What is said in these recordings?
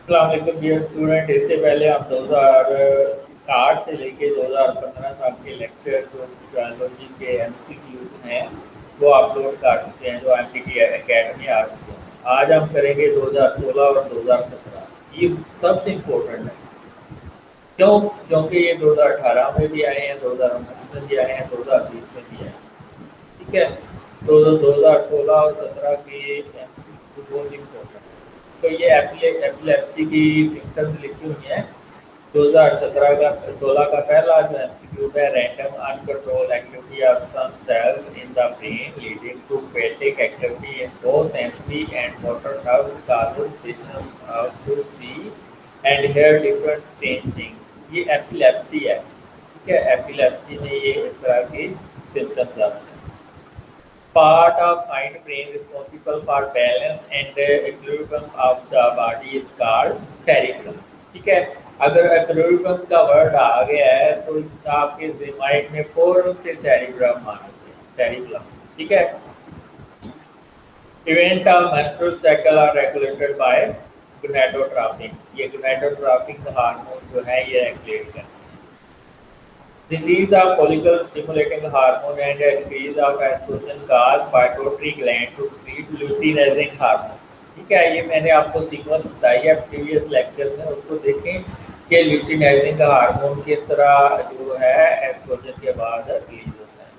अस्सलाम वालेकुम dear student. इससे पहले हम 2008 से लेके 2015 तक के लेक्चर जो बायोलॉजी के एमसीक्यू हैं वो अपलोड कर चुके हैं, जो एमपीटी एकेडमी आ चुके हैं। आज हम करेंगे 2016 और 2017। ये सबसे इम्पोर्टेंट है। क्यों? क्योंकि ये 2018 में भी आए हैं, 2019 में भी आए हैं, 2020 में भी आए हैं। ठीक है। तो 2016 और 17 की एमसीक्यू बहुत इम्पोर्टेंट है। तो ये एपिलेप्सी की सिम्टम्स लिखी हुई हैं। 2017 का 16 का पहला जो एमसीक्यू है, random uncontrolled activity of some cells in the brain leading to peptic activity in both sensory and motor nerve causes patient to see and hear different strange things। ये एपिलेप्सी है। ठीक है। एपिलेप्सी में ये इस तरह के सिम्टम्स आते हैं। Part of hind brain responsible for balance and equilibrium of the body is called cerebellum। ठीक है। अगर equilibrium का वर्ड आ गया है तो आपके माइंड में फौरन से cerebellum आना चाहिए। cerebellum। ठीक है। Event of menstrual cycle are regulated by gonadotropin। ये gonadotropin हार्मोन जो है ये रेगुलेट करते हैं। Disease of follicle stimulating hormone and increase of estrogen cause pituitary gland to secrete luteinizing hormone। ठीक है। ये मैंने आपको सीक्वेंस बताई है प्रीवियस लेक्चर में, उसको देखें कि ल्यूटिनाइजिंग हार्मोन किस तरह जो है एस्ट्रोजन के बाद रिलीज होता है।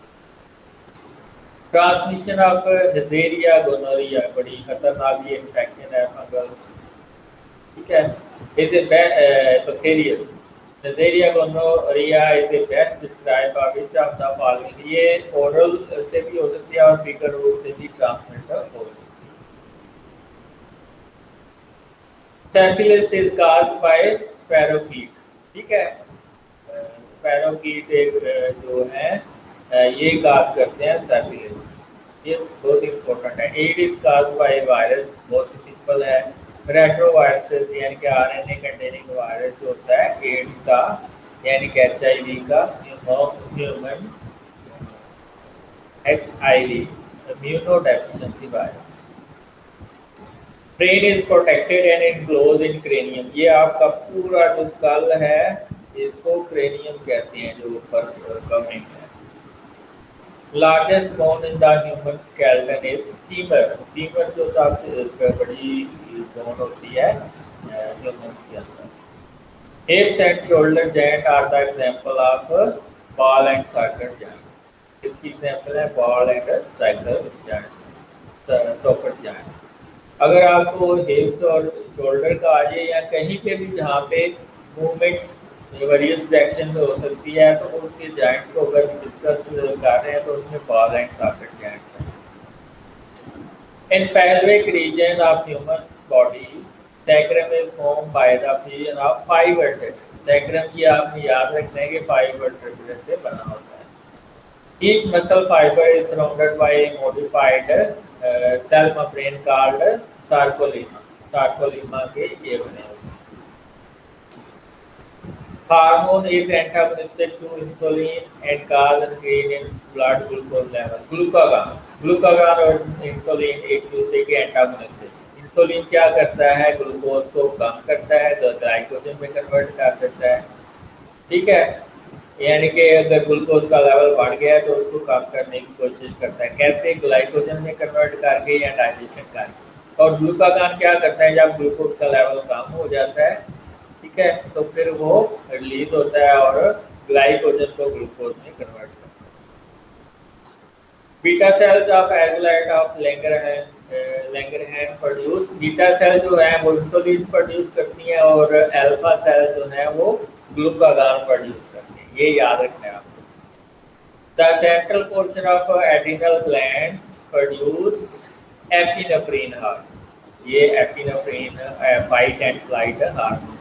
ट्रांसमिशन ऑफ डिजेरिया गोनोरिया बड़ी खतरनाक ये इन्फेक्शन है, फंगल। ठीक है। Is a bacterial Neisseria gonorrhea is the best described by which of the following। ये ओरल से भी हो सकती है और फीकल रूट से भी ट्रांसमिट हो सकती है। Syphilis is caused by sparrowheat। ठीक है। स्पैरोकीट एक जो है ये काज करते हैं syphilis। ये बहुत इंपॉर्टेंट है। AIDS is caused by virus, बहुत ही सिंपल है। रेट्रोवायरसेस यानी कि आरएनए कंटेनिंग वायरस जो होता है एड्स का यानी कि एचआईवी का, human HIV immunodeficiency virus. Brain is protected and enclose in cranium. ये आपका पूरा जो स्कल है इसको क्रेनियम कहते हैं, जो ऊपर कवरिंग है। Largest bone in the human skeleton is femur. Femur जो सबसे बड़ी बोन होती है ह्यूमन के अंदर। Hips and shoulder joint are the example of ball and socket joint. इसकी एग्जांपल है ball and cycle joints, socket joints. अगर आपको हिप्स और शोल्डर का आ जाए या कहीं पे भी जहाँ पे मूवमेंट वेरियस डायरेक्शन में हो सकती है तो उसके जॉइंट को अगर डिस्कस कर रहे हैं तो उसमें बॉल एंड सॉकेट जॉइंट्स हैं। इन pelvic region of human body sacrum is formed by the fusion of 5 vertebrae। sacrum की आपने याद रखना है कि 5 vertebrae से बना होता है। each muscle fiber is surrounded by a modified cell membrane called sarcolemma। sarcolemma के ये बने होते हैं। Hormone is antagonistic to insulin and cause increase in blood glucose level। ग्लूकागान ग्लूकागान और इंसुलिन एक दूसरे के एंटागोनिस्ट है। इंसुलिन क्या करता है? ग्लूकोज को कम करता है तो ग्लाइकोजन में कन्वर्ट कर देता है। ठीक है। यानी कि अगर ग्लूकोज का लेवल बढ़ गया है तो उसको कम करने की कोशिश करता है। कैसे? ग्लाइकोजन में कन्वर्ट करके या डाइजेशन करके। और ग्लूकागान क्या करता है? जब ग्लूकोज का लेवल कम हो जाता है, ठीक है, तो फिर वो रिलीज होता है और ग्लाइकोजन को ग्लूकोज में कन्वर्ट करता है। Beta cells of islet of Langerhans produce. Beta cell जो है वो इंसुलिन प्रोड्यूस करती हैं और अल्फा सेल जो है वो ग्लूकागान प्रोड्यूस करती हैं। ये याद रखना है आपको। The central portion of adrenal glands produce epinephrine hormone. ये epinephrine fight and flight hormone.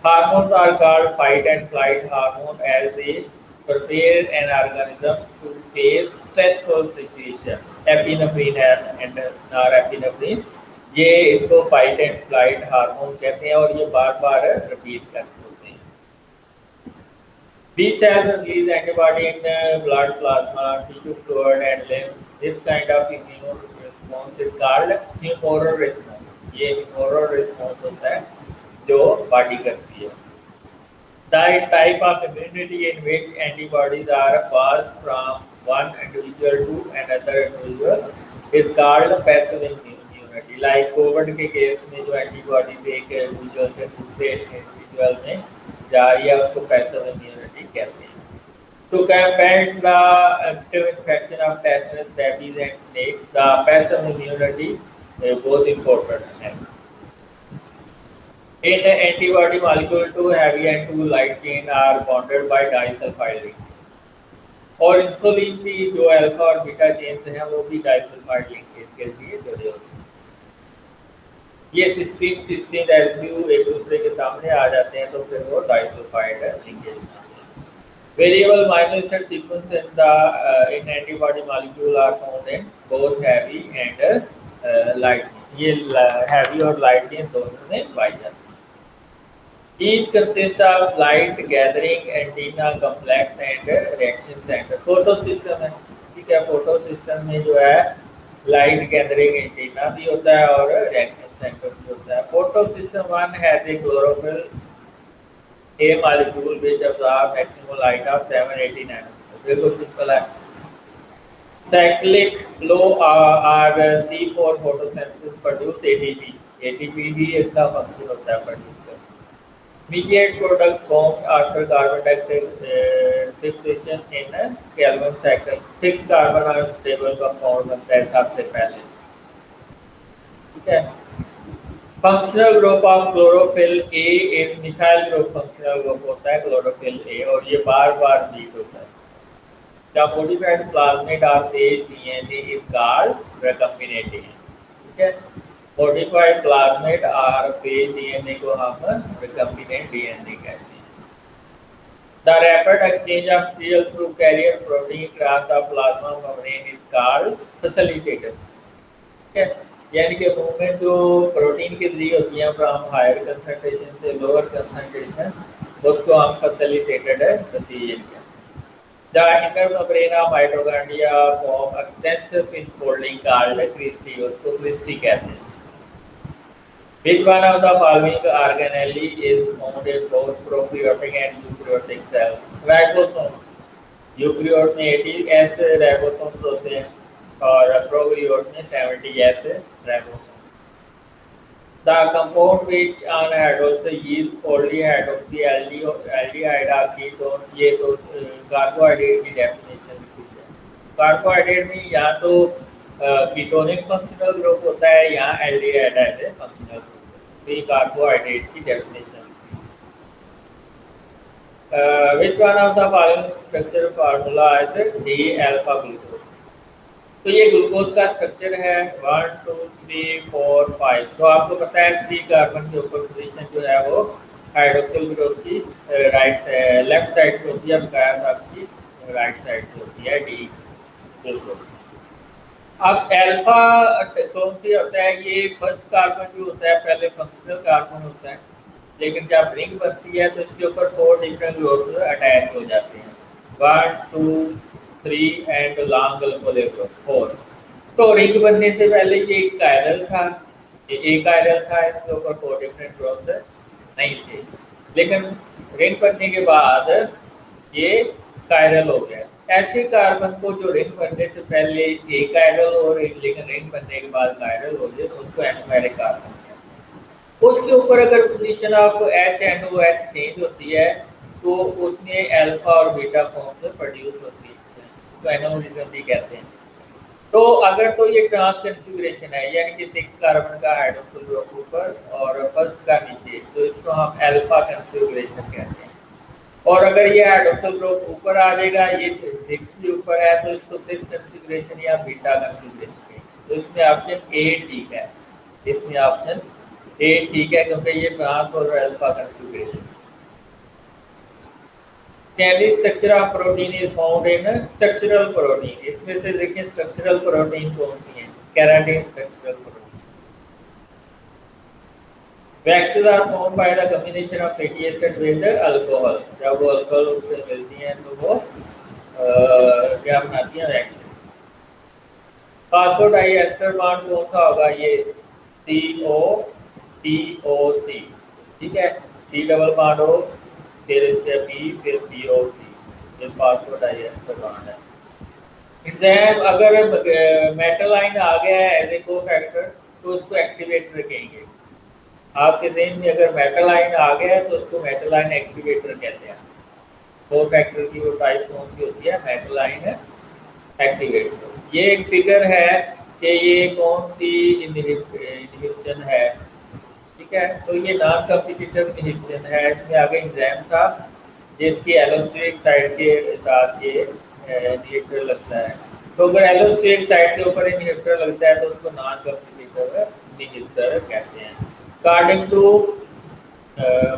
Hormones are called fight and flight hormone as they prepare an organism to face stressful situation। Epinephrine and norepinephrine ये इसको fight and flight hormone कहते हैं और ये बार बार repeat करते होते हैं। B cells release antibody in blood plasma, tissue fluid and lymph। This kind of immune response is called humoral response। ये ह्यूमरल रिस्पॉन्स होता है जो बॉडी करती है। The type of immunity in which antibodies are passed from one individual to another individual is called passive immunity. Like Covid के case में जो antibodies एक इंडिविजुअल से दूसरे इंडिविजुअल में जा रही है उसको पैसिव इम्यूनिटी कहते हैं। To combat the active infection of tetanus, rabies, and snakes, the passive immunity both important है। In antibody molecule, two heavy and two light chain are bonded by disulfide link. और insulin की जो alpha और beta chains हैं वो भी disulphide linkage के लिए जुड़े होते हैं। ये सिस्टीन रेसिड्यू एक दूसरे के सामने आ जाते हैं तो फिर वो disulphide linkage. Variable amino acid sequence in antibody molecule are found in both heavy and light. ये heavy और light chain दोनों में पाई जाती है। Each consists of light gathering antenna complex and reaction center. Photo system है, ठीक है। Photo system में जो है लाइट गैदरिंग एंटीना भी होता है और रिएक्शन सेंटर भी होता है। Photo system one has A chlorophyll A molecule which absorbs maximum light of 780 nanometers. बिल्कुल सिंपल है। Cyclic flow or C4 photosynthesis produce ATP. ATP ही इसका फंक्शन होता है प्रोड्यूस करना। Mediate product formed after carbon dioxide fixation in a Calvin cycle. 6 carbon और stable compound बनता है सबसे पहले, ठीक है। Functional group of chlorophyll A is methyl group functional group होता है क्लोरोफिल ए और ये बार बार बीट होता है। The modified plasmid of phage DNA is called recombinating, ठीक है। मॉडिफाइड प्लाज्मिड और फेज डीएनए को हम रिकॉम्बिनेंट डीएनए कहते हैं। The rapid exchange of material through carrier protein cross the plasma membrane is called facilitated, ठीक है। यानी कि मूवमेंट जो प्रोटीन के जरिए होती है फ्रॉम हायर कंसंट्रेशन से लोअर कंसंट्रेशन उसको हम फैसिलिटेटेड मटेरियल कहते हैं। The inter membrane of mitochondria form extensive infolding called cristae, उसको क्रिस्टी कहते हैं। Which one of the following organelle is found in both prokaryotic and eukaryotic cells? Ribosome. Eukaryote में 80S ribosomes होते हैं और prokaryote में 70S ribosome. The compound which anhydrous yield polyhydroxy aldehyde or ketone, ये तो carbohydrate की definition लिखी है। कार्बोहाइड्रेट में या तो कीटोनिक फंक्शनल ग्रुप होता है या एल्डिहाइड फंक्शनल ग्रुप, ये कार्बोहाइड्रेट की definition. Which one of the following structure formula is D alpha glucose? तो ये ग्लूकोज का स्ट्रक्चर है 1 2 3 4 5। तो आपको पता है 3 कार्बन के ऊपर पोजीशन जो है वो हाइड्रोक्सिल ग्रुप की लेफ्ट साइड पे होती है, बकाया आपकी राइट साइड पे होती है डी ग्लूकोज। अब अल्फा कौन सी होता है? ये फर्स्ट कार्बन जो होता है पहले फंक्शनल कार्बन होता है, लेकिन जब रिंग बनती है तो इसके ऊपर 4 डिफरेंट ग्रुप्स अटैच हो जाते हैं, 1 2 3 एंड लॉन्ग ग्रुप 4। तो रिंग बनने से पहले ये एक कायरल था, ये कायरल था, इसके ऊपर 4 डिफरेंट ग्रुप्स नहीं थे, लेकिन रिंग बनने के बाद ये कायरल हो गया। ऐसे कार्बन को जो रिंग बनने से पहले एक कायरल हो लेकिन रिंग बनने के बाद कायरल हो जाए तो उसको एनोमेरिक कार्बन कहते हैं। उसके ऊपर अगर position of H and OH change होती है तो उसमें अल्फा और बीटा फॉर्म से प्रोड्यूस होती है, इसको एनोमरिज्म भी कहते हैं। तो अगर तो ये ट्रांस कन्फिगरेशन है यानी कि 6 कार्बन का हाइड्रोक्सिल ग्रुप ऊपर और फर्स्ट का नीचे, तो इसको हम अल्फा कन्फिगरेशन कहते हैं। और अगर ये हाइड्रोक्सिल ग्रुप ऊपर आ जाएगा, ये 6 भी ऊपर है तो इसको 6 कन्फिगरेशन या बीटा कन्फिगरेशन कहते हैं। तो इसमें ऑप्शन ए ठीक है, इसमें ऑप्शन ए ठीक है क्योंकि ये ट्रांस और alpha configuration. Chemical structure of protein is found in structural protein. इसमें से देखिए स्ट्रक्चरल प्रोटीन कौन सी हैं? Keratin structural protein. Waxes are form by the combination of fatty acid with alcohol. जब वो अल्कोहल उससे मिलती हैं तो वो क्या बनाती हैं? वैक्सेस। फॉस्फोडाइएस्टर बॉन्ड कौन सा होगा? ये CO POC, ठीक है, C डबल बॉन्ड O, फिर इसके P, फिर POC, ये फॉस्फोडाइएस्टर बॉन्ड है। एग्जाम अगर मेटल आयन आ गया है एज ए को फैक्टर तो उसको एक्टिवेटर कहेंगे। आपके जहन में अगर मेटल आयन आ गया है तो उसको मेटल आयन एक्टिवेटर कहते हैं। को फैक्टर की वो टाइप कौन सी होती है? Metal ion activator. ये एक फिगर है कि ये कौन सी इनहिबिशन है, ठीक है। तो ये नॉन कॉम्पिटिटिव इनहिबिशन है। इसमें आगे एग्जाम था जिसकी एलोस्टेरिक साइड के साथ ये इनहिबिटर लगता है। तो अगर एलोस्टेरिक साइड के ऊपर इनहिबिटर लगता है तो उसको नॉन कॉम्पिटिटिव इनहिबिटर कहते हैं। According to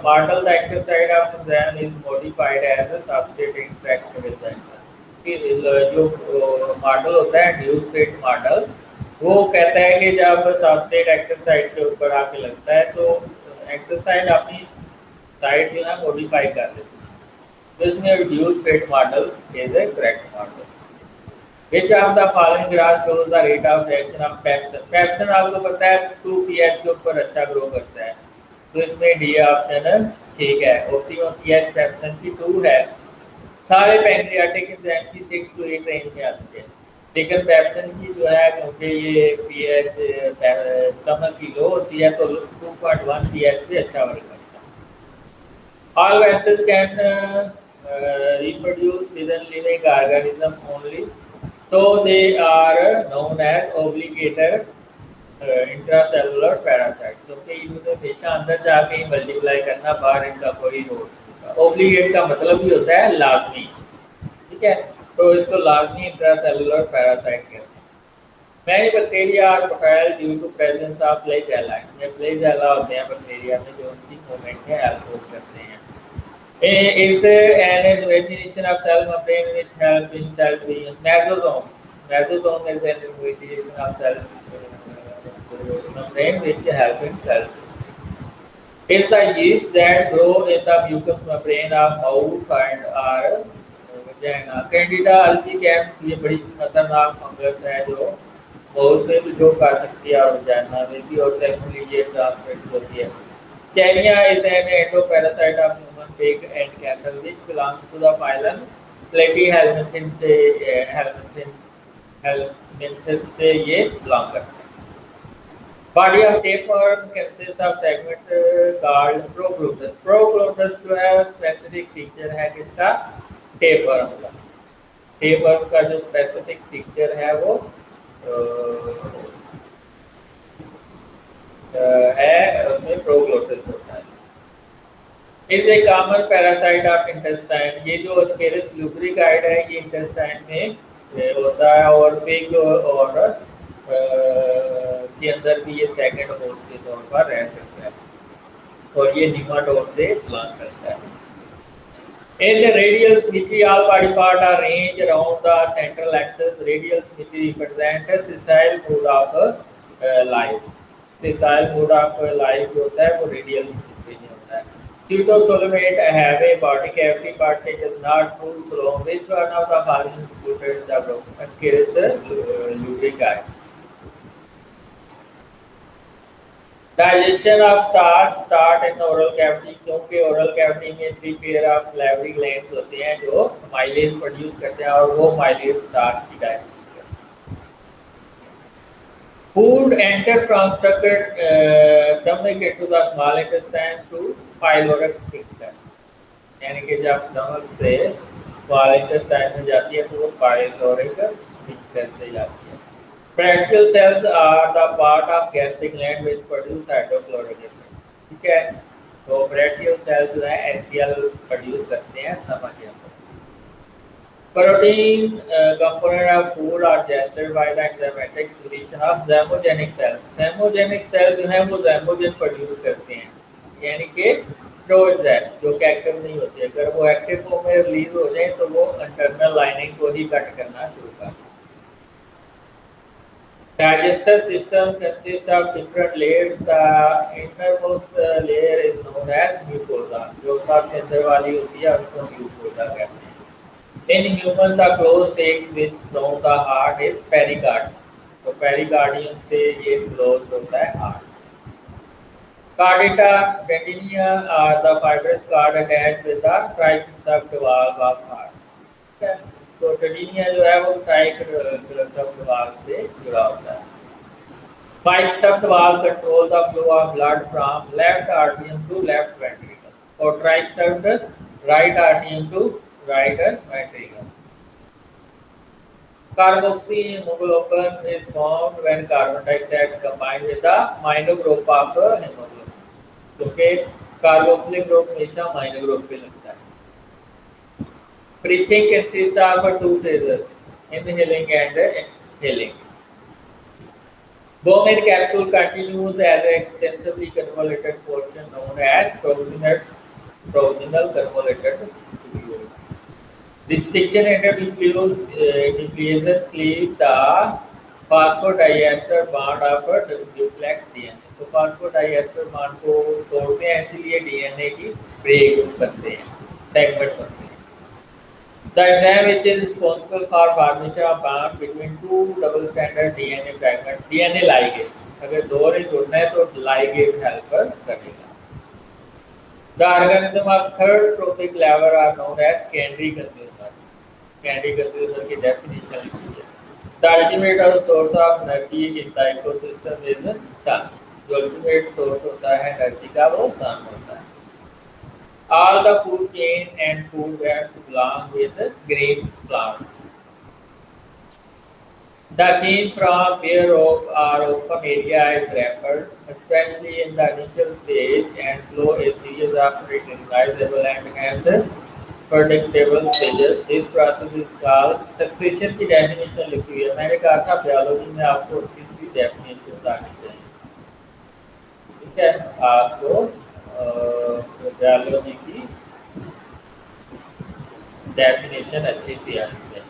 Martel, the active side of enzyme is modified as a substrate interact with the enzyme। जो मॉडल होता है ड्यूसफेट मॉडल, वो कहता है कि जब सबस्ट्रेट एक्टिव साइड के ऊपर आके लगता है तो एक्टिव साइड अपनी साइड जो है मॉडिफाई कर देती है। तो इसमें ड्यूसफेट model is a correct model. Which of the following graph shows the rate of reaction of pepsin? Pepsin आपको पता है 2 pH के ऊपर अच्छा ग्रो करता है, तो इसमें डी ऑप्शन ठीक है। ऑप्टिमम पीएच पेप्सन की 2 है। सारे पैंक्रियाटिक एंजाइम की 6 to 8 रेंज में आती है, लेकिन पेप्सन की जो है क्योंकि ये पीएच स्टमक की लो होती है तो 2.1 पीएच पे अच्छा वर्क करता है। All vessels can reproduce within living organism only, so they are known as obligator intracellular parasite, क्योंकि इन्होंने हमेशा अंदर जाके ही मल्टीप्लाई करना, बाहर इनका कोई रोल नहीं। ओब्लिगेट का मतलब भी होता है लाजमी, ठीक है। तो इसको लाजमी इंट्रासेलुलर पैरासाइट कहते हैं। Many bacteria are motile due to presence of flagella. ये फ्लैजेला होते हैं बैक्टीरिया में जो उनकी मूवमेंट है हेल्प करते हैं। is an invasion of cell membrane which help in cell division. Mesosome, mesosome is an invasion of cell membrane which help in cell division. Is the yeast that grow in the mucous membrane of mouth and or vagina. Candida albicans ये बड़ी खतरनाक fungus है जो mouth में भी grow कर सकती है और वजाइना में भी, और सेक्सुअली ये ट्रांसमिट होती है। Carnia is an endoparasite of human pig and cattle which belongs to the phylum Platyhelminthes से Helminthes से ये belong करते हैं। Body of tapeworm consists of segment called proglottis। Proglottis जो है specific feature है किसका? tapeworm का। tapeworm का जो specific feature है वो है उसमें प्रोग्लोटिस होता है। Is a common parasite of intestine. ये जो एस्केरिस लुब्रिकाइड है ये इंटेस्टाइन में होता है और पिग और के अंदर भी ये सेकंड होस्ट के तौर पर रह सकता है और ये निमाटोड से बिलोंग करता है। In radial symmetry all body part are arranged around the central axis. Radial symmetry represent sessile mode of life. Sessile mode of life जो होता है वो रेडियल सिमेट्री में होता है। Pseudosolimate have a body cavity but it is not full slope. Which one of the following included in the group? Ascaris lubricans. Digestion of start in the oral cavity, क्योंकि oral cavity में 3 pair of salivary glands होते हैं जो mileage produce करते हैं और वो mileage starch की डाइजेशन करते हैं। Food enter from stomach into the small intestine through pyloric sphincter, यानी कि जब स्टमक से स्मॉल इंटेस्टाइन में जाती है तो वो पाइलोरिक स्फिंक्टर से जाती है। Brachial cells are the part of gastric gland which produce hydrochloric acid, ठीक है। तो ब्रैकियल सेल्स जो है HCl प्रोड्यूस करते हैं स्टमक के अंदर। Protein component of food are digested by the enzymatic secretion of zymogenic cells. Zymogenic cell जो है वो ज़ाइमोजेन प्रोड्यूस करते हैं, यानी कि प्रोएंजाइम जो कि एक्टिव नहीं होते। अगर वो एक्टिव फॉर्म में रिलीज हो जाए तो वो इंटरनल लाइनिंग को ही कट करना शुरू कर दें। Digestive system consist of different layers. The intermost layer is known as mucosa. जो सबसे अंदर वाली होती है उसको म्यूकोसा कहते हैं। In human the close sex which surround the heart is pericardium. तो पेरिकार्डियम से ये क्लोज होता है heart. Chordata tendinea are the fibrous cord attached with the triceps valve of heart. ठीक है, तो टेंडिनिया जो है वो triceps valve से जुड़ा होता है. Biceps valve control the flow of blood from left atrium to left ventricle, or triceps right atrium to right ventricle. Carboxyhemoglobin is formed when carbon dioxide combined with the minor group of hemoglobin. क्योंकि carboxylic group हमेशा minor group पे लगता है. Breathing consists of two phases, inhaling and exhaling. Bowman capsule continues as an extensively convoluted portion known as proximal convoluted tubules. Distinction under nucleases cleave the phosphodiester bond of duplex DNA. तो phosphodiester bond को तोड़ते हैं, इसलिए DNA की break बनते हैं, segment बनते हैं. The enzyme which is responsible for formation of bond between two double stranded DNA fragments, DNA ligase. अगर दो ने जुड़ना है तो ligase help करेगा. The organism of third trophic level are known as secondary consumer. Secondary consumer की definition लिखी है. The ultimate source of energy in the ecosystem is sun. जो ultimate source होता है energy का वो sun होता है. All the food chain and food webs belong with green plants. The chain from where rope or open area is wrapped, especially in the initial stage, and flow a series of recognizable and hence predictable stages. This process is called succession की definition लिखी हुई है. मैंने कहा था biology में आपको अच्छी सी definition आनी चाहिए. ठीक है, आपको biology की definition अच्छी सी आनी चाहिए.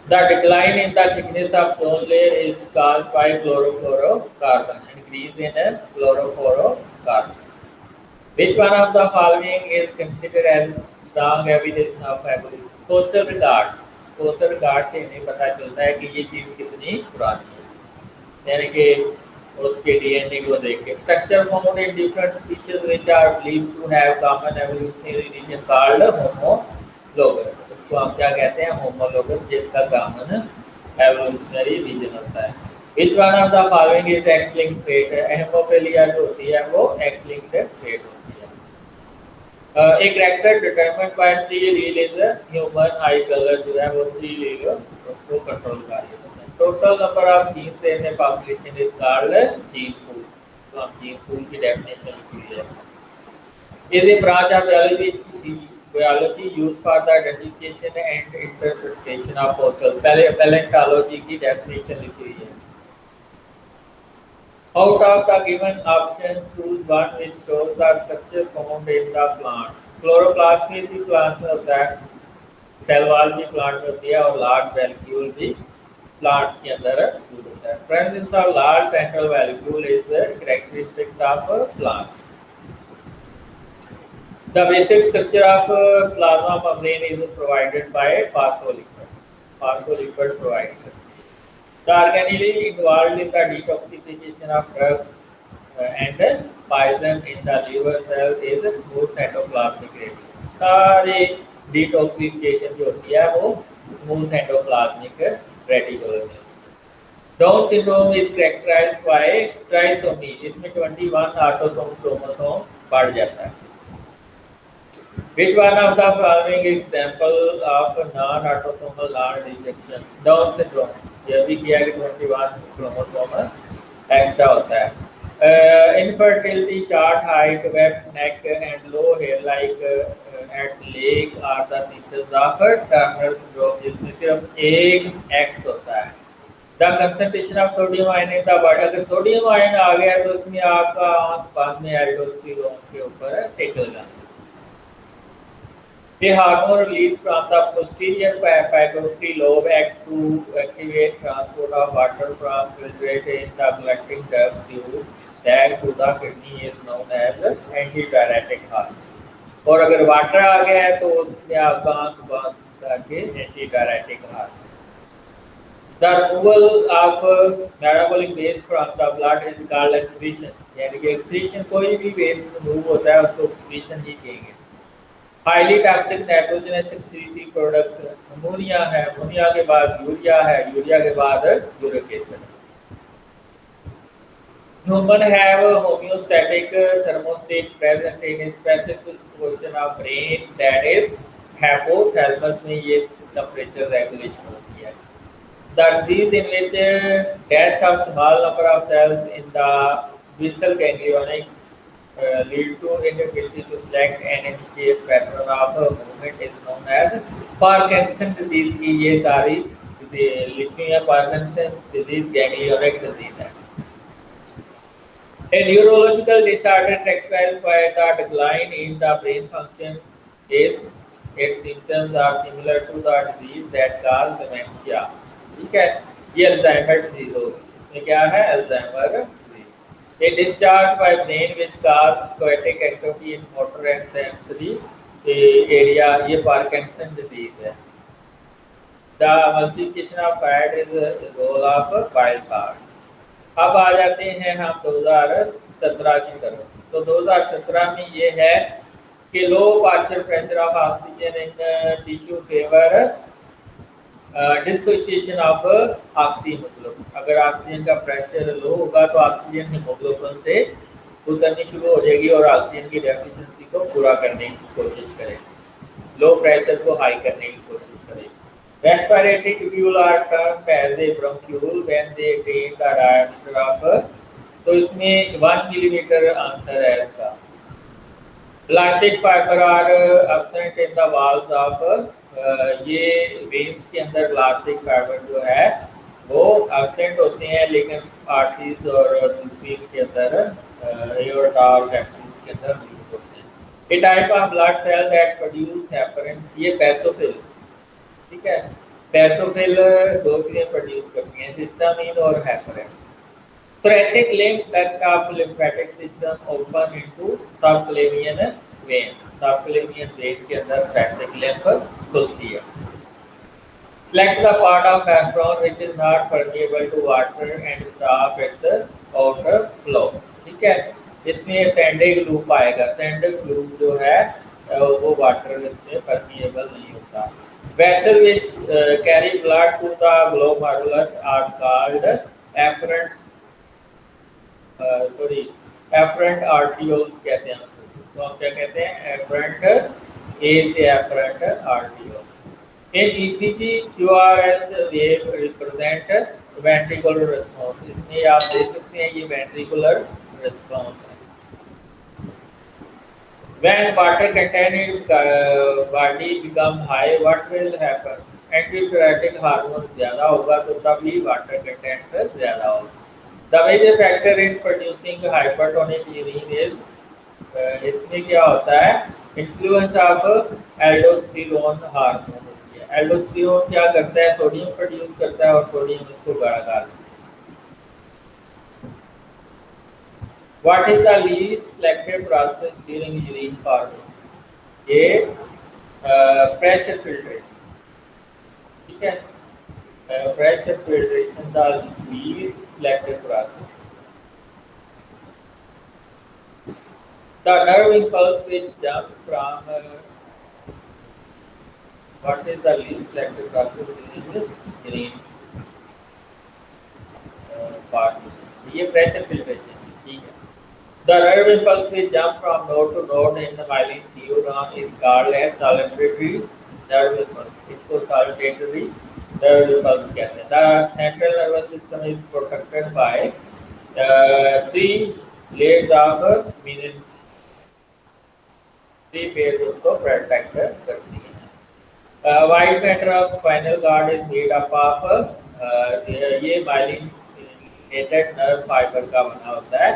The decline in the thickness of ozone layer is caused by chlorofluorocarbon, increase in chlorofluorocarbon. Which one of the following is considered as strong evidence of evolution? Fossil record. Fossil record से इन्हें पता चलता है कि ये चीज कितनी पुरानी है, यानी कि उसके डीएनए को देख के. Structure found in different species which are believed to have common evolutionary region called homologous. उसको हम क्या कहते हैं? homologous, जिसका common evolutionary region होता है. Which one of the following is X-linked trait? Hemophilia जो होती है वो X-linked trait होती है. A character determined by 3 alleles human eye color जो है वो 3 allele उसको कंट्रोल कर लेते हैं. Total number of genes in a population is called gene pool. तो हम gene pool की definition लिखी है. Is a branch of biology used for the identification and interpretation of fossils. पहले paleontology की definition लिखी हुई है. Out of the given option, choose one which shows the structure found in the plants. Chloroplast भी plant में होता है, cell wall भी plant में होती है, और large vacuole भी plants के अंदर होता है. Presence of large central vacuole is the characteristics of plants. The basic structure of plasma membrane is provided by phospholipid. Phospholipid provided. The organelle involved in the detoxification of drugs and poison in the liver cell is smooth endoplasmic reticulum. सारे detoxification जो होती है वो smooth endoplasmic reticulum में. Down syndrome is characterized by trisomy. इसमें 21 autosomal chromosome बढ़ जाता है. Which one of the following example of non-autosomal non-rejection? Down syndrome. यह भी किया कि 21 क्रोमोसोम एक्स्ट्रा होता है. Infertility, short height, webbed neck, and low hair like at leg are the symptoms of Turner syndrome, जिसमें सिर्फ एक X होता है. The concentration of sodium ion in the body. अगर सोडियम आयन आ गया तो उसमें आपका आंख बाद में एल्डोस्टेरोन के ऊपर टिकेगा. The hormone released from the posterior pituitary lobe act to activate transport of water from filtrate in the collecting duct tubes back to the kidney is known as antidiuretic hormone. और अगर water आ गया है तो उसमें आपका आंख बंद करके antidiuretic hormone. The removal of metabolic waste from the blood is called excretion. यानी कि एक्सक्रीशन, कोई भी वेस्ट मूव होता है उसको एक्सक्रीशन ही कहेंगे। Highly toxic nitrogenous excretory product ammonia है, अमोनिया के बाद यूरिया है, यूरिया के बाद uric acid. Human have a homeostatic thermostat present in a specific portion of brain, that is hypothalamus में ये temperature regulation होती है। The disease in which death of small number of cells in the basal ganglionic lead to inability to select and initiate pattern of movement is known as Parkinson disease। की ये सारी लिखी है, Parkinson disease ganglionic disease है। A neurological disorder characterized by the decline in the brain function is, its symptoms are similar to the disease that cause dementia। ठीक है, ये Alzheimer disease होगी। इसमें क्या है? Alzheimer disease. A discharge by brain which cause aquatic activity in motor and sensory area, ये Parkinson disease है। The emulsification of fat is the role of bile salt। अब आ जाते हैं हम 2017 की तरफ। तो 2017 में ये है कि low partial pressure of oxygen in tissue favour dissociation of oxyhaemoglobin. अगर ऑक्सीजन का प्रेशर लो होगा तो ऑक्सीजन हीमोग्लोबिन से उतरनी शुरू हो जाएगी और ऑक्सीजन की डेफिशिएंसी को पूरा करने की कोशिश करेगी, लो प्रेशर को हाई करने की कोशिश करेगी। Respiratory tubule are termed as a bronchiole when they attain the diameter of, तो इसमें 1 मिलीमीटर आंसर है इसका। Plastic fiber are absent in the walls of, ये वेन्स के अंदर प्लास्टिक फाइबर जो है वो एब्सेंट होते हैं, लेकिन आर्टरीज और दूसरी के अंदर एओर्टा और कैपिलरीज के अंदर मौजूद होते हैं। A type of blood cell that produce heparin, ये बेसोफिल, ठीक है, बेसोफिल दो चीजें प्रोड्यूस करती हैं, हिस्टामिन और heparin. thoracic limb duct of lymphatic system open into subclavian vein, subclavian vein के अंदर thoracic lymph खुलती है। select the part of nephron which is not permeable to water and stop its outer flow। ठीक है, इसमें सेंडिक loop आएगा। सेंडिक loop जो है वो वाटर इसमें परमिएबल नहीं होता। Vessel which carry blood to the glomerulus are called afferent, afferent arterioles कहते हैं उसको। तो हम क्या कहते हैं? afferent, A से afferent arteriole। In ECG QRS wave represent ventricular response। इसमें आप देख सकते हैं ये ventricular response है। When water content in body become high, what will happen? Antidiuretic hormone ज़्यादा होगा तो तभी वाटर कंटेंट ज़्यादा होगा। The major factor in producing hypertonic urine is, इसमें क्या होता है? Influence of aldosterone हार्मोन होती है। एल्डोस्टेरोन क्या करता है? सोडियम प्रोड्यूस करता है और सोडियम इसको गाढ़ा कर देता है। What is the least selective process during urine formation? ये pressure filtration, ठीक है, pressure filtration the least selective process। The nerve impulse which jumps from, what is the least selective process during urine formation? ये pressure filtration, ठीक है। The nerve impulse which jump from node to node in the myelin neuron is called as saltatory nerve impulse। इसको saltatory nerve impulse कहते हैं। The central nervous system is protected by 3 layers of meninges। 3 pairs उसको protect करती हैं। White matter of spinal cord is made up of, ये myelinated nerve fiber का बना होता है।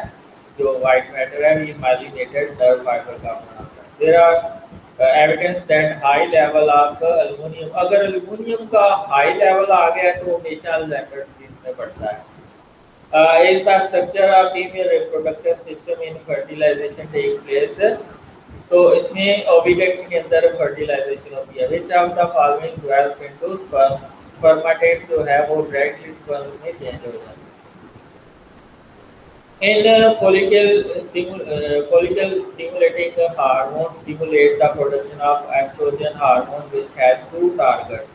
जो व्हाइट मैटर है ये माइलिनेटेड नर्व फाइबर का बना होता है। There are evidence that high level of aluminium, अगर एल्युमिनियम का हाई लेवल आ गया तो हमेशा अल्जाइमर डिजीज में बढ़ता है। Is the structure of female reproductive system in fertilization take place, तो इसमें ओविडक्ट के अंदर फर्टिलाइजेशन होती है। Which of the following develop into sperm, spermatid जो है वो डायरेक्टली स्पर्म में चेंज हो जाता है। In follicle stimulating hormone stimulate the production of estrogen hormone which has two targets.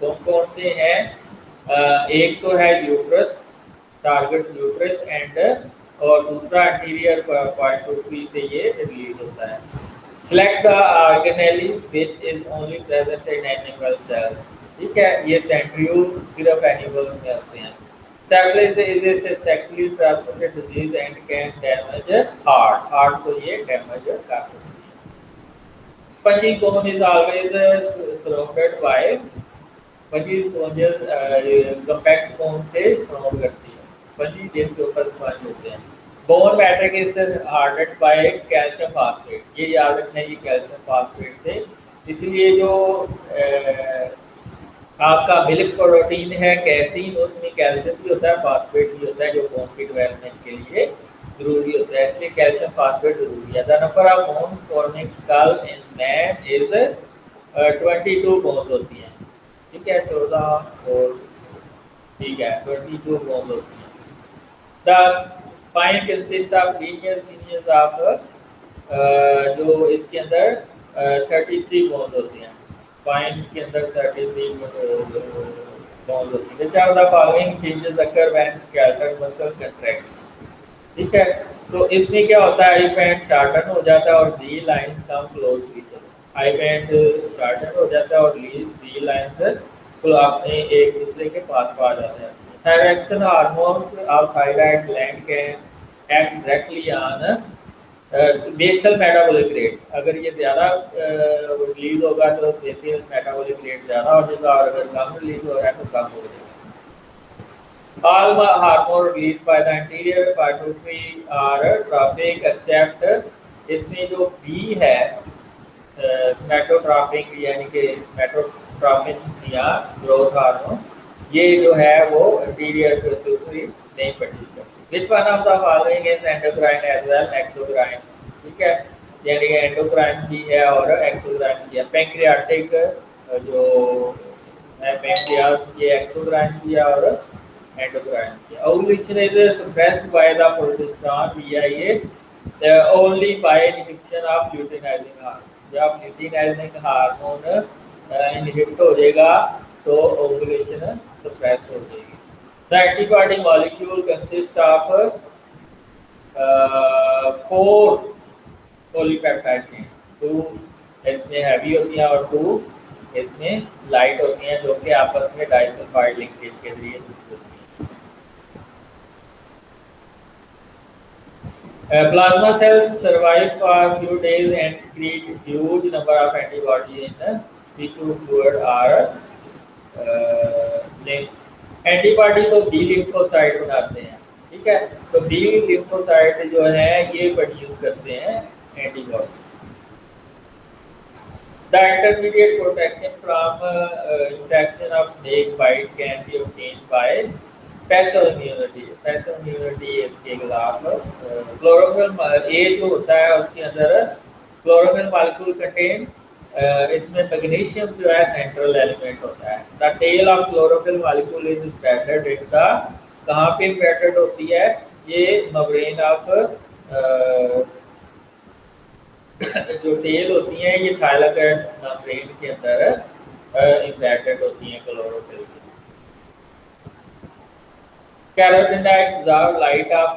कौन कौन से हैं? एक तो है यूट्रस, टारगेट यूट्रस एंड और दूसरा एंटीरियर पॉइंट ऑफ व्यू से ये रिलीज होता है. Select the organelles which is only present in animal cells. ठीक है, ये सेंट्रियोल्स सिर्फ एनिमल में होते हैं. Syphilis is a sexually transmitted disease and can damage heart. Heart को ये damage कर सकती है. Spongy bone is always surrounded by spongy sponges compact bone से surround करती है. Spongy जिसके ऊपर sponge होते हैं. Bone matrix is hardened by calcium phosphate. ये याद रखना है, ये कैल्शियम फास्फेट से. इसलिए जो आपका मिल्क प्रोटीन है कैसीन, उसमें कैल्शियम भी होता है, फास्फेट भी होता है, जो बोन की डेवलपमेंट के लिए जरूरी होता है. इसलिए कैल्शियम फास्फेट जरूरी है. The number of bone forming skull in man is 22 bones होती हैं. ठीक है, 14 और ठीक है 22 बोन्स होती हैं. The spine consist of linear series of जो इसके अंदर 33 बोन्स होती हैं. स्पाइन के अंदर 33 बोन्स होती हैं. Which are the following changes occur when skeletal muscle contract. ठीक है, तो इसमें क्या होता है, आई बैंड शार्टन हो जाता है और जी लाइंस कम क्लोज की तरफ. आई बैंड शार्टन हो जाता है और जी लाइंस तो अपने एक दूसरे के पास आ जाते हैं. Thyroxine hormone of thyroid gland can act directly on basal metabolic rate. अगर ये ज़्यादा रिलीज होगा तो बेसल मेटाबॉलिक रेट ज़्यादा हो जाएगा और अगर कम रिलीज हो रहा है तो कम हो जाएगा. All hormone released by the anterior pituitary are trophic except इसमें जो B है स्मेटोट्रॉपिक यानी कि स्मेटोट्रॉपिन या ग्रोथ हार्मोन, ये जो है वो एंटीरियर पिट्यूटरी नहीं प्रोड्यूस करती. Which one of the following is endocrine as well exocrine. ठीक है, यानी कि एंडोक्राइन भी है और एक्सोक्राइन भी है. पैंक्रियाटिक जो है पैंक्रियास, ये एक्सोक्राइन भी है और एंडोक्राइन भी है. Ovulation is suppressed by the progesterone ये only by inhibition of luteinizing hormone. जब ल्यूटिनाइजिंग हार्मोन इनहिबिट हो जाएगा तो ओवुलेशन सप्रेस हो जाएगी. The antibody molecule consist of 4 polypeptide chain. 2 इसमें हैवी होती हैं और 2 इसमें लाइट होती हैं, जो कि आपस में डाइसल्फाइड लिंकेज के जरिए जुड़ी होती हैं. Plasma cells survive for few days and secrete huge number of antibodies in tissue fluid or antibody तो बी लिम्फोसाइट बनाते हैं. ठीक है, तो बी लिम्फोसाइट जो है ये प्रोड्यूस करते हैं antibody. The intermediate protection from infection of snake bite can be obtained by passive immunity. Passive immunity इसके खिलाफ क्लोरोफिल ए जो होता है उसके अंदर क्लोरोफिल मॉलिक्यूल कंटेन इसमें मैग्नीशियम जो है सेंट्रल एलिमेंट होता है. The tail of chlorophyll molecule is spreaded in the, कहाँ पे स्प्रेडेड होती है, ये मेम्ब्रेन ऑफ जो टेल होती हैं ये थाइलाकोइड मेम्ब्रेन के अंदर इम्बेडेड होती हैं क्लोरोफिल की. कैरोटीनॉइड एब्जॉर्ब लाइट ऑफ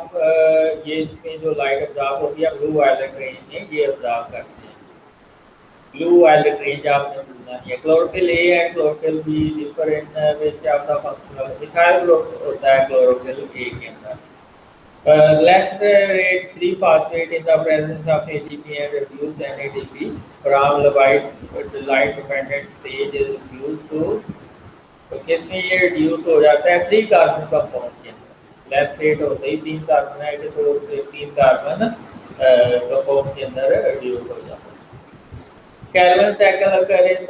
ये इसमें जो लाइट एब्जॉर्ब होती है ब्लू वायलेट रेंज में ये एब्जॉर्ब करती है. ब्लू वायलेट रेंज आपने भूलना नहीं है. Chlorophyll A and chlorophyll be differ in which of the functional. Methyl group होता है क्लोरोफिल ए के अंदर. Less rate 3-phosphate in the presence of ATP and reduce NADP from the light dependent stage is reduced to, तो किसमें ये reduce हो जाता है 3 कार्बन कंपाउंड के अंदर. लेस रेट होते ही 3 कार्बन है तो 3 कार्बन कंपाउंड के अंदर रिड्यूस हो जाता है. Calvin cycle occur in the,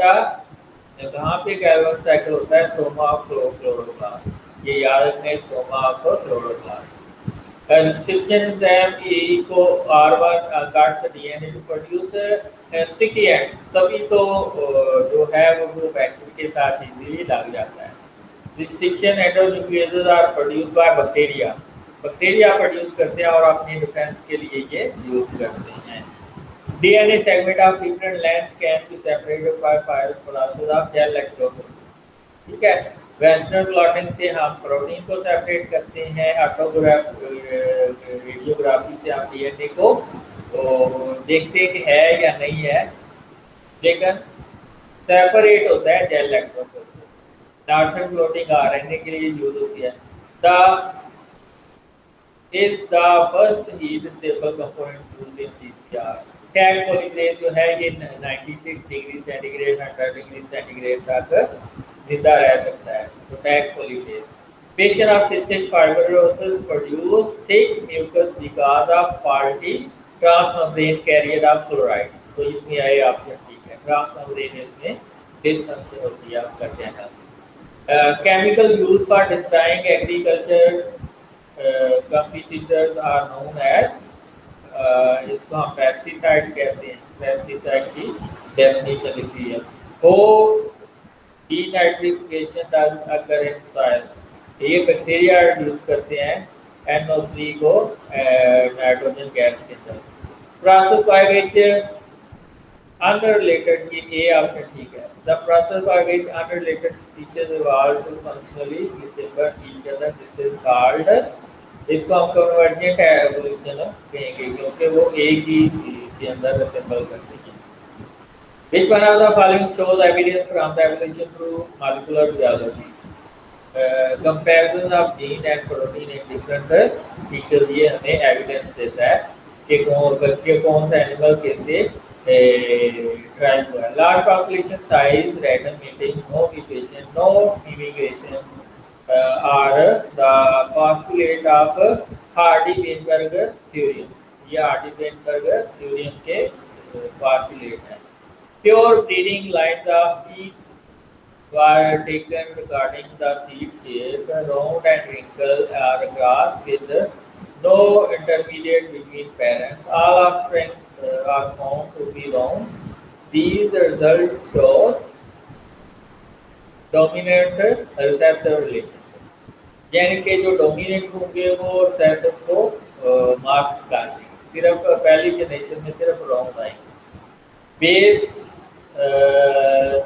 कहाँ पे कैल्विन साइकिल होता है, स्टोमा ऑफ क्लोरोप्लास्ट. ये याद रखना है, stoma of chloroplast. Restriction in them eco R1 cuts DNA to produce sticky ends. तभी तो जो है वो ग्रुप एक्टिव के साथ इजीली लग जाता है. Restriction endonucleases are produced by bacteria. Bacteria produce करते हैं और अपनी डिफेंस के लिए ये यूज करते हैं। DNA segment of different length can be separated by process of gel electrophoresis। ठीक है, वेस्टर्न ब्लॉटिंग से हम प्रोटीन को सेपरेट करते हैं, रेडियोग्राफी से हम DNA को तो देखते हैं कि है या नहीं है, लेकिन सेपरेट होता है gel electrophoresis. Northern blotting RNA के लिए यूज होती है। The is the first heat stable component used in PCR। Tag polymerase जो है ये 96 डिग्री सेंटीग्रेड 100 डिग्री सेंटीग्रेड तक जिंदा रह सकता है। तो tag polymerase patient of cystic fibrosis produce thick mucus because of faulty transmembrane carrier of chloride। तो इसमें आए ऑप्शन ठीक है, ट्रांसमेम्ब्रेन इसमें डिसफंक्शन होती है उसका channel. Chemical use for destroying agriculture competitors are known as इसको हम पेस्टिसाइड कहते हैं। पेस्टिसाइड की डेफिनेशन लिखी है, हो denitrification does occur in soil. ये बैक्टीरिया यूज करते हैं NO3 को नाइट्रोजन गैस के अंदर। प्रोसेस बाय विच unrelated, ये A ऑप्शन ठीक है। The process by which unrelated species evolve to functionally resemble each other, this is called, इसको हम कन्वर्जेंट एवोल्यूशन कहेंगे क्योंकि वो एक ही के अंदर असेंबल करते हैं। Which one of the following shows evidence from the evolution through molecular biology? Comparison of gene and protein in different species, ये हमें एविडेंस देता है कि कौन सा एनिमल कैसे ट्रायल हुआ है। Large population size, random meeting, no mutation, no immigration are the postulate of Hardy Weinberg theorem. ये हार्डी-वेनबर्ग थ्योरम के पोस्टुलेट हैं। Pure breeding lines of pea were taken regarding the seed shape, round and wrinkle or grass with no intermediate between parents. All offspring are found to be round. These results shows dominant recessive relationship, यानी कि जो dominant होंगे वो recessive को mask कर देंगे। सिर्फ पहली जनरेशन में सिर्फ राउंड आएंगे। Base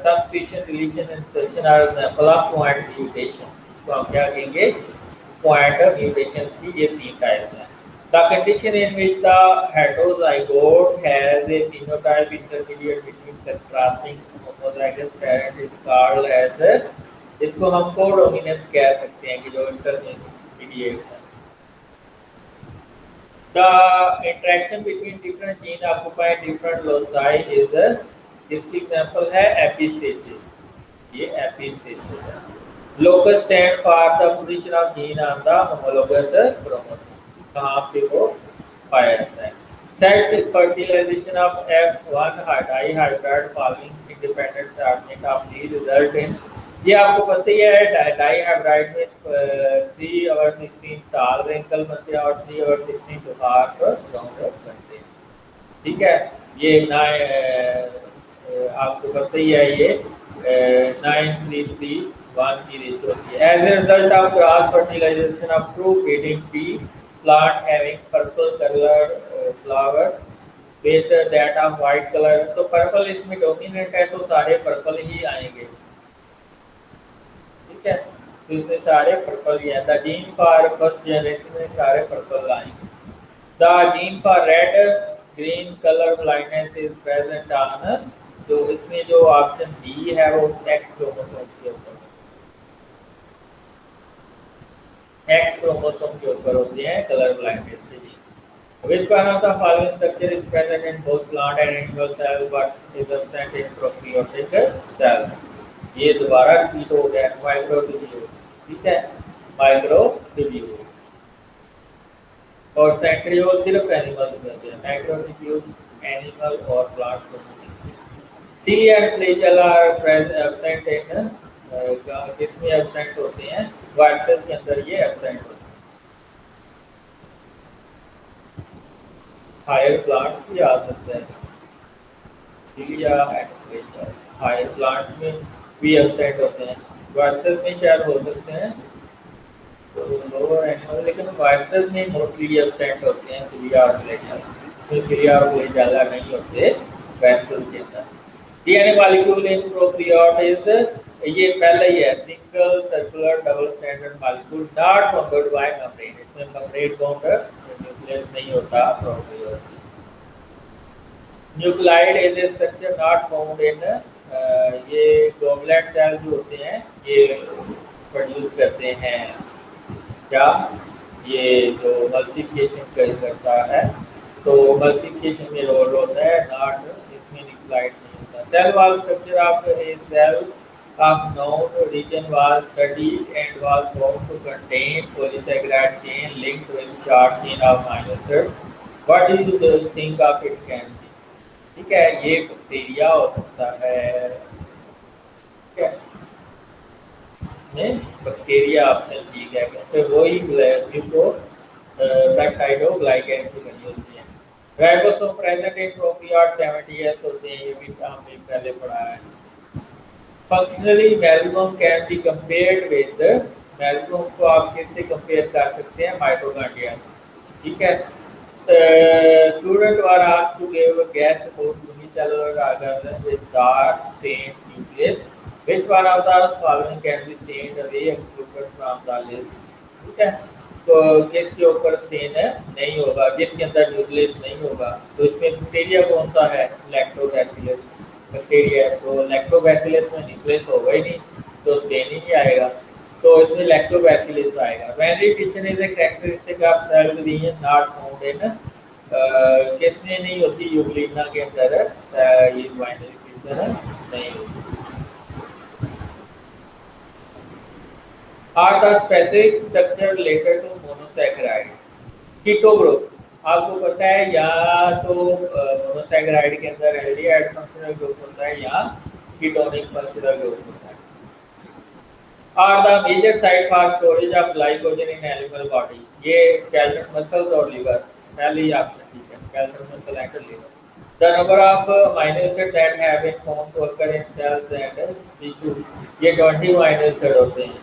substitution, deletion, insertion are example of point mutation। इसको हम क्या कहेंगे, point mutations की ये तीन टाइप्स हैं। The condition in which the heterozygote has a phenotype intermediate between contrasting homozygous parent is called as, इसको हम कोडोमिनेंस कह सकते हैं कि जो intermediates हैं। The interaction between different genes occupying different loci is a, इसकी एग्जांपल है एपिस्टेसिस। ये एपिस्टेसिस है। Locus stand for the position of gene on the homologous chromosome, कहां पे वो पाया जाता है। Set fertilization of F1 dihybrid following independent assortment of lead result in, ये आपको पता ही है डाइहाइब्रिड में 3/16 टाल रिंकल बनते हैं और 3/16 हाफ राउंड बनते हैं। ठीक है, ये आपको पता ही है ये 9:3:1 की रेशियो होती है। As a result of cross fertilization of true breeding pea plant having purple colour flowers with that of white colour, तो पर्पल इसमें डोमिनेंट है तो सारे पर्पल ही आएंगे। ठीक है, तो इसमें सारे पर्पल ही है। The gene for first generation में सारे पर्पल आएंगे। The gene for red green colour blindness is present on, तो इसमें जो ऑप्शन डी है वो एक्स क्रोमोसोम के ऊपर, एक्स क्रोमोसोम के ऊपर होते हैं कलर ब्लाइंडनेस के लिए। Which one of the following structure is present in both plant and animal cell but is absent in prokaryotic cells? ये दोबारा रिपीट हो गया, माइक्रोट्यूब्यूल्स। ठीक है, माइक्रोट्यूब्यूल्स और सेंट्रियोल सिर्फ एनिमल में होते हैं, माइक्रोट्यूब्यूल्स एनिमल और प्लांट्स में होते हैं। Cilia and flagella are absent in, किसमें एब्सेंट होते हैं, व्हाइट सेल के अंदर ये एब्सेंट होते हैं। हायर प्लांट्स भी आ सकते हैं, cilia and flagella higher plants में भी एब्सेंट होते हैं, व्हाइट सेल में शायद हो सकते हैं, तो लोअर एनिमल, लेकिन वायरसेस में मोस्टली एब्सेंट होते हैं सीलिया और फ्लैगेला। इसमें सीलिया और फ्लैगेला नहीं होते वायरसेस के अंदर। DNA molecule in prokaryote is, ये पहले ही है, single circular double standard molecule not bounded by membrane. इसमें मेम्ब्रेन बाउंड न्यूक्लियस नहीं होता prokaryote. Nuclide is a structure not found in, ये गॉबलेट सेल जो होते हैं ये प्रोड्यूस करते हैं क्या, ये जो मल्टीप्लिकेशन करता है, तो मल्टीप्लिकेशन में रोल होता है, नॉट इसमें न्यूक्लाइड नहीं होता। Cell wall structure of a cell of known region was studied and was found to contain polysaccharide chain linked with short chain of amino acid. What do you think of it can be? ठीक है, ये bacteria हो सकता है, ठीक है, में bacteria option ठीक है, तो वही ग्लूको पेप्टाइडोग्लाइकेन की बनी होती है। Ribosome present in prokaryote 70s होते हैं, ये भी हमने पहले पढ़ा है। फंक्शनली मैल्गोम कैन बी कंपेयर्ड विद, मैल्गोम को आप किससे कंपेयर कर सकते हैं, माइटोकॉन्ड्रिया से, ठीक है। Student were asked to give a guess about unicellular organism with dark stained nucleus. Which one of the following can be stained away excluded from the list? ठीक है, तो किसके ऊपर स्टेन है नहीं होगा, जिसके अंदर न्यूक्लियस नहीं होगा, तो इसमें बैक्टीरिया कौन सा है, लैक्टोबैसिलस बैक्टीरिया है, तो लैक्टोबैसिलस में न्यूक्लियस होगा ही नहीं, तो स्टेन ही नहीं आएगा, तो इसमें लैक्टोबैसिलस आएगा। Binary fission is a characteristic of cell division not found in, किसमें नहीं होती, यूग्लिना के अंदर ये बाइनरी फिशन नहीं होती। Are the specific structure related to monosaccharide? Keto group आपको पता है, या तो मोनोसैकेराइड के अंदर एल्डिहाइड फंक्शनल ग्रुप होता है या कीटोनिक फंक्शनल ग्रुप होता है। Are the major site for storage of glycogen in animal body? ये skeletal muscles और liver, पहले ही ऑप्शन ठीक है, skeletal muscle and liver. The number of amino acids that have been found to occur in cells and tissue, ये 20 amino acids होते हैं।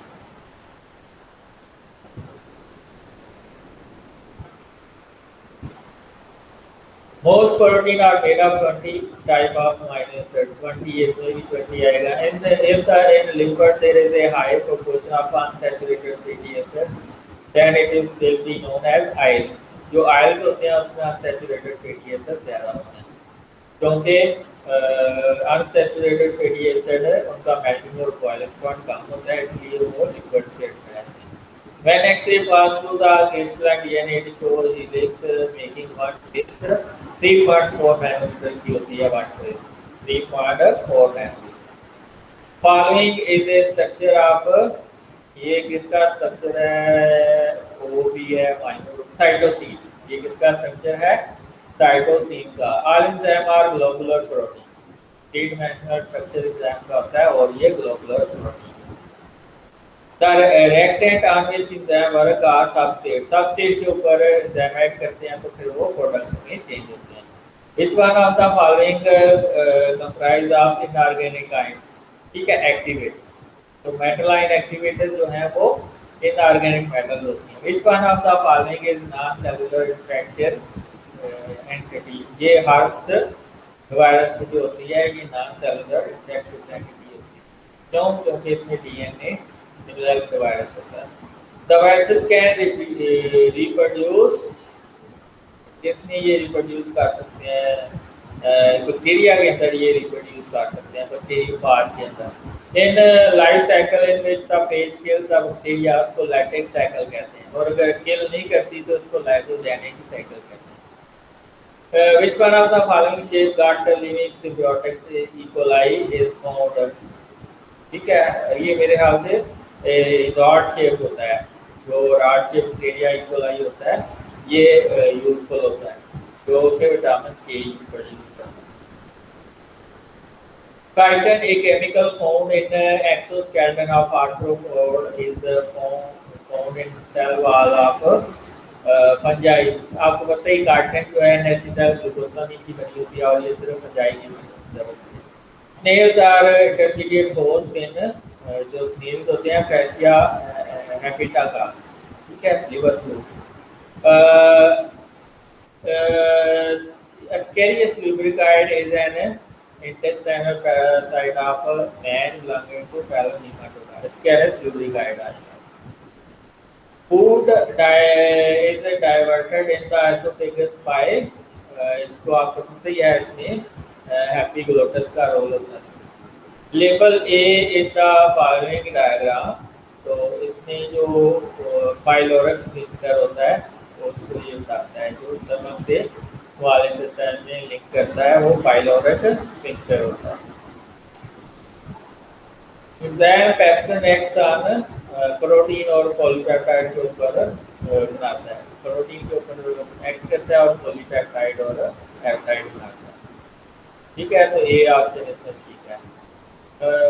Most protein are made of 20 type of amino acids. 20 इसमें भी 20 आएगा। And if in liver there is a high proportion of unsaturated fatty acid, then it will be known as oils. जो oils होते हैं उसमें unsaturated fatty acid ज़्यादा होते हैं, क्योंकि unsaturated fatty acid है उनका melting और boiling point कम होता है, इसलिए वो liquid state में रहते हैं। When X-ray pass through the crystalline DNA, it shows helix making one twist 3.4 nanometer की होती है one twist 3.4 nanometer. Following is a structure of, ये किसका स्ट्रक्चर है, वो भी है साइटोसिन, ये किसका स्ट्रक्चर है, साइटोसिन का। All enzymes are globular protein, 3-dimensional structure enzyme का होता है और ये globular protein। The reactant on which enzyme work are substrate, substrate के ऊपर enzyme ऐड करते हैं तो फिर वो प्रोडक्ट में चेंज होते हैं। Which one of the following comprise of inorganic ions, ठीक है, एक्टिवेट, तो मेटल आयन एक्टिवेटर जो है वो इनऑर्गेनिक मेटल होती है। Which one of the following is non-cellular infection entity, ये हर्प्स वायरस जो होती है ये non-cellular infectious entity होती है, क्यों, क्योंकि इसमें डीएनए वायरस होता है। The viruses can reproduce, किसमें ये रिप्रोड्यूस कर सकते हैं, बैक्टीरिया के अंदर ये रिप्रोड्यूस कर सकते हैं, बैक्टीरियोफाज के अंदर। In life cycle in which the page kill the bacteria, उसको लैक्टिक साइकिल कहते हैं, और अगर किल नहीं करती तो उसको लाइसोजेनिक साइकिल कहते हैं। Which one of the following shape got the living symbiotics E. coli is found, ठीक है, ये मेरे ख्याल से रॉड शेप होता है, जो rod shape bacteria E coli होता है ये यूजफुल होता है, जो कि विटामिन के प्रोड्यूस करता है। Chitin, a chemical found in exoskeleton of arthropod, is found in cell wall of fungi. आपको पता ही chitin जो है एसिटाइल ग्लूकोसामिन की बनी होती है और ये सिर्फ फंजाई की बनी होती है। Snails are intermediate host in, जो स्नेल्स होते हैं फैसिया हैबिटा का, ठीक है, liver fluke. Ascaris lubricide is an intestinal parasite of man belonging to phylum Nematoda. Ascaris lubricide. Food is diverted in the esophagus by इसको आपको पता ही है, इसमें एपिग्लोटिस का रोल होता है। Label A in the following diagram, तो इसमें जो पाइलोरस स्फिंक्टर होता है उसको ये बताता है, जो स्टमक से स्मॉल इंटेस्टाइन में लिंक करता है वो पाइलोरस स्फिंक्टर होता है। Enzyme pepsin acts on protein और पॉलीपेप्टाइड के ऊपर बनाता है, प्रोटीन के ऊपर एक्ट करता है और पॉलीपेप्टाइड और पेप्टाइड बनाता है। ठीक है, तो ए ऑप्शन इसमें ठीक है।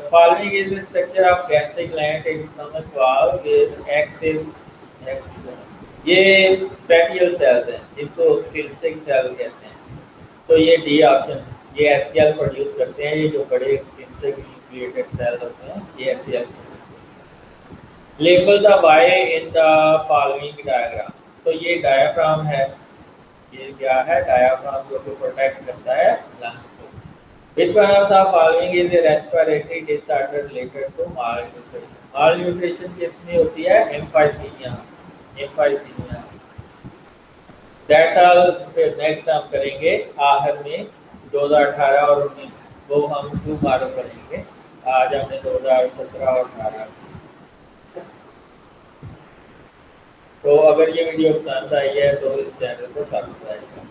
Following is the structure of gastric gland in stomach wall with axis, ये फैटियल सेल्स हैं, इनको स्किल्सिक सेल कहते हैं। तो ये डी ऑप्शन, ये एचसीएल प्रोड्यूस करते हैं, ये जो बड़े स्किल्सिक न्यूक्लिएटेड सेल होते हैं ये HCl. Label the y in the following diagram, तो ये डायाफ्राम है, ये क्या है, डायाफ्राम जो कि प्रोटेक्ट करता है लंग्स को। Which one of the following is a respiratory disorder related to malnutrition? Malnutrition किसमें होती है, एम्फाइसीमिया, एम्फाइसीमिया। That's all। फिर नेक्स्ट हम करेंगे आखिर में 2018 और 19, वो हम टुमारो करेंगे। आज हमने 2017 और 18। तो अगर ये वीडियो पसंद आई है तो इस चैनल को सब्सक्राइब करें।